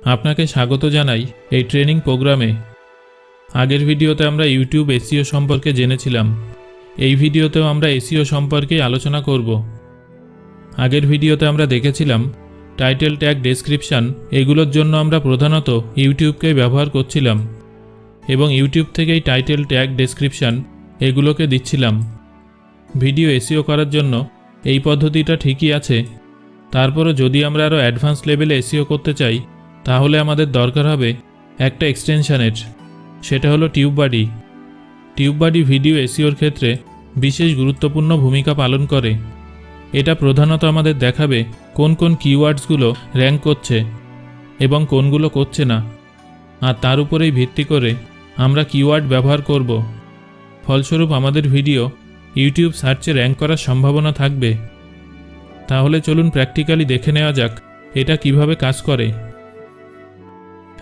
আপনাকে স্বাগত জানাই এই ট্রেনিং প্রোগ্রামে। আগের ভিডিওতে আমরা ইউটিউব এসইও সম্পর্কে জেনেছিলাম। এই ভিডিওতেও আমরা এসইও সম্পর্কেই আলোচনা করব। আগের ভিডিওতে আমরা দেখেছিলাম টাইটেল, ট্যাগ, ডেসক্রিপশন এগুলোর জন্য আমরা প্রধানত ইউটিউবকেই ব্যবহার করছিলাম এবং ইউটিউব থেকেই টাইটেল, ট্যাগ, ডেসক্রিপশন এগুলোকে দিচ্ছিলাম। ভিডিও এসইও করার জন্য এই পদ্ধতিটা ঠিকই আছে। তারপরও যদি আমরা আরও অ্যাডভান্স লেভেলে এসইও করতে চাই তাহলে আমাদের দরকার হবে একটা এক্সটেনশানের। সেটা হলো টিউববাডি। টিউববাডি ভিডিও এসইওর ক্ষেত্রে বিশেষ গুরুত্বপূর্ণ ভূমিকা পালন করে। এটা প্রধানত আমাদের দেখাবে কোন কোন কিওয়ার্ডসগুলো র্যাঙ্ক করছে এবং কোনগুলো করছে না, আর তার উপরেই ভিত্তি করে আমরা কিওয়ার্ড ব্যবহার করব। ফলস্বরূপ আমাদের ভিডিও ইউটিউব সার্চে র্যাঙ্ক করার সম্ভাবনা থাকবে। তাহলে চলুন প্র্যাকটিক্যালি দেখে নেওয়া যাক এটা কিভাবে কাজ করে।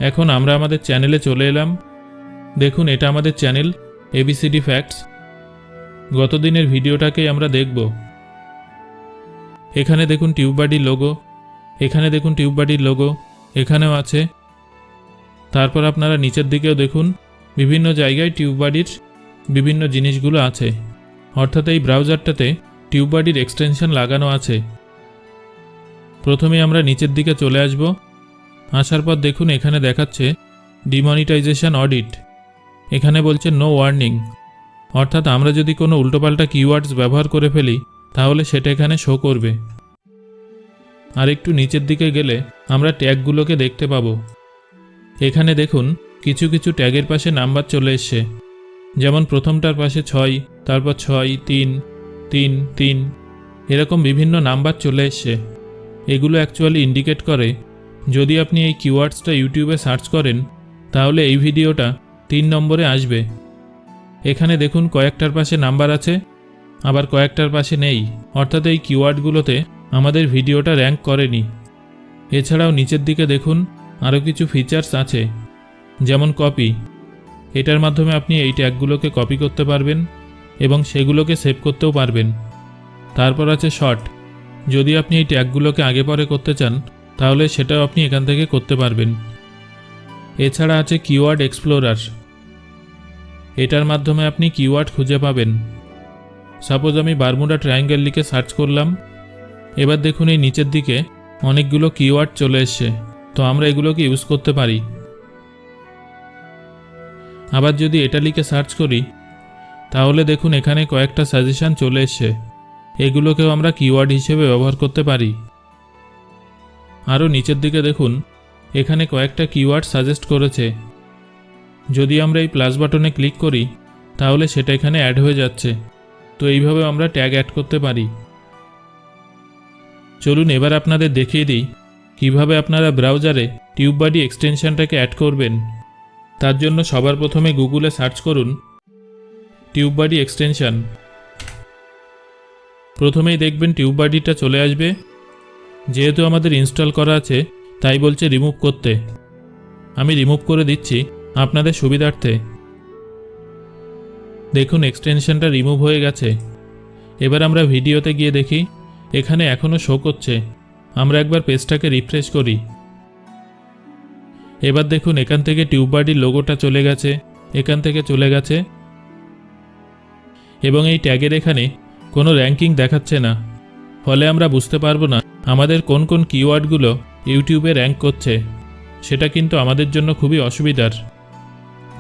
এখন আমরা আমাদের চ্যানেলে চলে এলাম। দেখুন, এটা আমাদের চ্যানেল এবিসিডি ফ্যাক্টস। গত দিনের ভিডিওটাকেই আমরা দেখব। এখানে দেখুন টিউববাডির লোগো, এখানে দেখুন টিউববাডির লোগো, এখানেও আছে। তারপর আপনারা নিচের দিকেও দেখুন, বিভিন্ন জায়গায় টিউববাডির বিভিন্ন জিনিসগুলো আছে। অর্থাৎ এই ব্রাউজারটাতে টিউববাডির এক্সটেনশন লাগানো আছে। প্রথমে আমরা নিচের দিকে চলে আসব। আসার পর দেখুন এখানে দেখাচ্ছে ডিমনিটাইজেশন অডিট। এখানে বলছে নো ওয়ার্নিং, অর্থাৎ আমরা যদি কোনো উল্টোপাল্টা কিওয়ার্ডস ব্যবহার করে ফেলি তাহলে সেটা এখানে শো করবে। আর একটু নিচের দিকে গেলে আমরা ট্যাগগুলোকে দেখতে পাবো। এখানে দেখুন কিছু কিছু ট্যাগের পাশে নাম্বার চলে এসছে। যেমন প্রথমটার পাশে 6, তারপর 6, 3, 3, 3 এরকম বিভিন্ন নাম্বার চলে এসছে। এগুলো অ্যাকচুয়ালি ইন্ডিকেট করে যদি আপনি এই কিওয়ার্ডসটা ইউটিউবে সার্চ করেন তাহলে এই ভিডিওটা 3 নম্বরে আসবে। এখানে দেখুন কয়েকটার পাশে নাম্বার আছে, আবার কয়েকটার পাশে নেই, অর্থাৎ এই কিওয়ার্ডগুলোতে আমাদের ভিডিওটা র্যাঙ্ক করেনি। এছাড়াও নিচের দিকে দেখুন আরও কিছু ফিচার্স আছে, যেমন কপি। এটার মাধ্যমে আপনি এই ট্যাগগুলোকে কপি করতে পারবেন এবং সেগুলোকে সেভ করতেও পারবেন। তারপর আছে শর্ট। যদি আপনি এই ট্যাগগুলোকে আগে পরে করতে চান তাহলে সেটাও আপনি এখান থেকে করতে পারবেন। এছাড়া আছে কিওয়ার্ড এক্সপ্লোরার। এটার মাধ্যমে আপনি কিওয়ার্ড খুঁজে পাবেন। সাপোজ আমি বারমুডা ট্রায়াঙ্গেল লিখে সার্চ করলাম। এবার দেখুন এই নিচের দিকে অনেকগুলো কিওয়ার্ড চলে এসছে, তো আমরা এগুলোকে ইউজ করতে পারি। আবার যদি এটা লিখে সার্চ করি তাহলে দেখুন এখানে কয়েকটা সাজেশন চলে এসছে। এগুলোকেও আমরা কিওয়ার্ড হিসেবে ব্যবহার করতে পারি। আরও নিচের দিকে দেখুন এখানে কয়েকটা কিওয়ার্ড সাজেস্ট করেছে। যদি আমরা এই প্লাস বাটনে ক্লিক করি তাহলে সেটা এখানে অ্যাড হয়ে যাচ্ছে। তো এইভাবে আমরা ট্যাগ অ্যাড করতে পারি। চলুন এবার আপনাদের দেখিয়ে দিই কিভাবে আপনারা ব্রাউজারে টিউববাডি এক্সটেনশনটাকে অ্যাড করবেন। তার জন্য সবার প্রথমে গুগলে সার্চ করুন টিউববাডি এক্সটেনশন। প্রথমেই দেখবেন টিউববাডিটা চলে আসবে। যেহেতু আমাদের ইনস্টল করা আছে তাই বলছে রিমুভ করতে। আমি রিমুভ করে দিচ্ছি আপনাদের সুবিধার্থে। দেখুন এক্সটেনশনটা রিমুভ হয়ে গেছে। এবার আমরা ভিডিওতে গিয়ে দেখি এখানে এখনও শো করছে। আমরা একবার পেজটাকে রিফ্রেশ করি। এবার দেখুন এখান থেকে টিউববাডির লোগোটা চলে গেছে, এখান থেকে চলে গেছে এবং এই ট্যাগের এখানে কোনো র্যাঙ্কিং দেখাচ্ছে না। ফলে আমরা বুঝতে পারবো না আমাদের কোন কোন কিওয়ার্ডগুলো ইউটিউবে র্যাঙ্ক করছে। সেটা কিন্তু আমাদের জন্য খুবই অসুবিধার।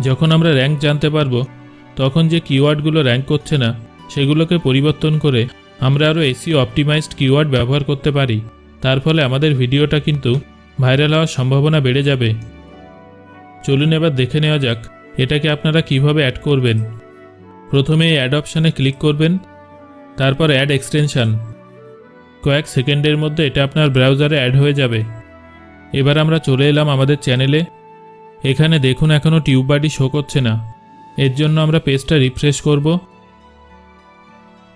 যখন আমরা র্যাঙ্ক জানতে পারবো তখন যে কিওয়ার্ডগুলো র্যাঙ্ক করছে না সেগুলোকে পরিবর্তন করে আমরা আরও এসইও অপটিমাইজড কিওয়ার্ড ব্যবহার করতে পারি। তার ফলে আমাদের ভিডিওটা কিন্তু ভাইরাল হওয়ার সম্ভাবনা বেড়ে যাবে। চলুন এবার দেখে নেওয়া যাক এটাকে আপনারা কিভাবে অ্যাড করবেন। প্রথমে এই অ্যাড অপশানে ক্লিক করবেন, তারপর অ্যাড এক্সটেনশন। কয়েক সেকেন্ডের মধ্যে এটা আপনার ব্রাউজারে অ্যাড হয়ে যাবে। এবার আমরা চলে এলাম আমাদের চ্যানেলে। এখানে দেখুন এখনও টিউববাডি শো করছে না, এর জন্য আমরা পেজটা রিফ্রেশ করব।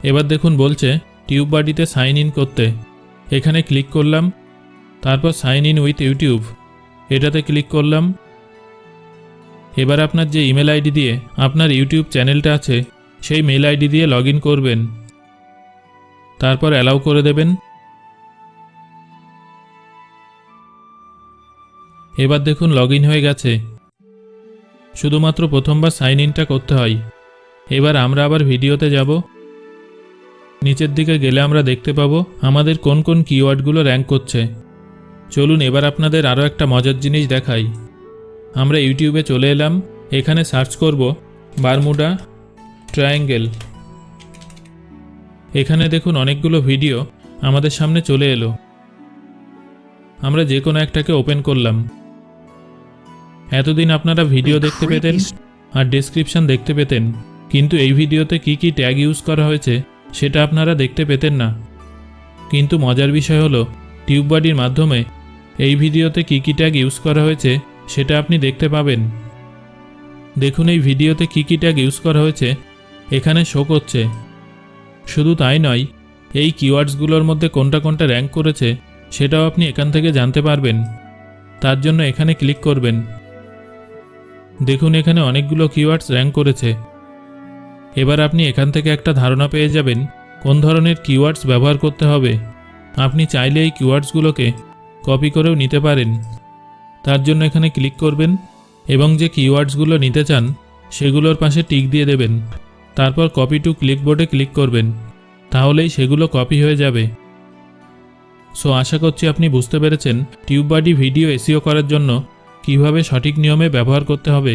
এবার দেখুন বলছে টিউববাডিতে সাইন ইন করতে। এখানে ক্লিক করলাম, তারপর সাইন ইন উইথ ইউটিউব এটাতে ক্লিক করলাম। এবার আপনার যে ইমেল আইডি দিয়ে আপনার ইউটিউব চ্যানেলটা আছে সেই মেল আইডি দিয়ে লগ ইন করবেন। তারপর অ্যালাউ করে দেবেন। এবার দেখুন লগ ইন হয়ে গেছে। শুধুমাত্র প্রথমবার সাইন ইনটা করতে হয়। এবার আমরা আবার ভিডিওতে যাব। নিচের দিকে গেলে আমরা দেখতে পাবো আমাদের কোন কোন কিওয়ার্ডগুলো র্যাঙ্ক করছে। চলুন এবার আপনাদের আরও একটা মজার জিনিস দেখাই। আমরা ইউটিউবে চলে এলাম, এখানে সার্চ করব বারমুডা ট্রায়াঙ্গেল। এখানে দেখুন অনেকগুলো ভিডিও আমাদের সামনে চলে এলো। আমরা যে কোনো একটাকে ওপেন করলাম। এতদিন আপনারা ভিডিও দেখতে পেতেন আর ডেসক্রিপশন দেখতে পেতেন, কিন্তু এই ভিডিওতে কি কি ট্যাগ ইউজ করা হয়েছে সেটা আপনারা দেখতে পেতেন না। কিন্তু মজার বিষয় হলো টিউববাডির মাধ্যমে এই ভিডিওতে কি কি ট্যাগ ইউজ করা হয়েছে সেটা আপনি দেখতে পাবেন। দেখুন এই ভিডিওতে কি কি ট্যাগ ইউজ করা হয়েছে এখানে শো করছে। শুধু তাই নয়, এই কিওয়ার্ডসগুলোর মধ্যে কোনটা কোনটা র্যাঙ্ক করেছে সেটাও আপনি এখান থেকে জানতে পারবেন। তার জন্য এখানে ক্লিক করবেন। দেখুন এখানে অনেকগুলো কিওয়ার্ডস র্যাঙ্ক করেছে। এবার আপনি এখান থেকে একটা ধারণা পেয়ে যাবেন কোন ধরনের কিওয়ার্ডস ব্যবহার করতে হবে। আপনি চাইলে এই কিওয়ার্ডসগুলোকে কপি করেও নিতে পারেন। তার জন্য এখানে ক্লিক করবেন এবং যে কিওয়ার্ডসগুলো নিতে চান সেগুলোর পাশে টিক দিয়ে দেবেন। তারপর কপি টু ক্লিকবোর্ডে ক্লিক করবেন, তাহলেই সেগুলো কপি হয়ে যাবে। সো আশা করছি আপনি বুঝতে পেরেছেন টিউববাডি ভিডিও এসইও করার জন্য কিভাবে সঠিক নিয়মে ব্যবহার করতে হবে।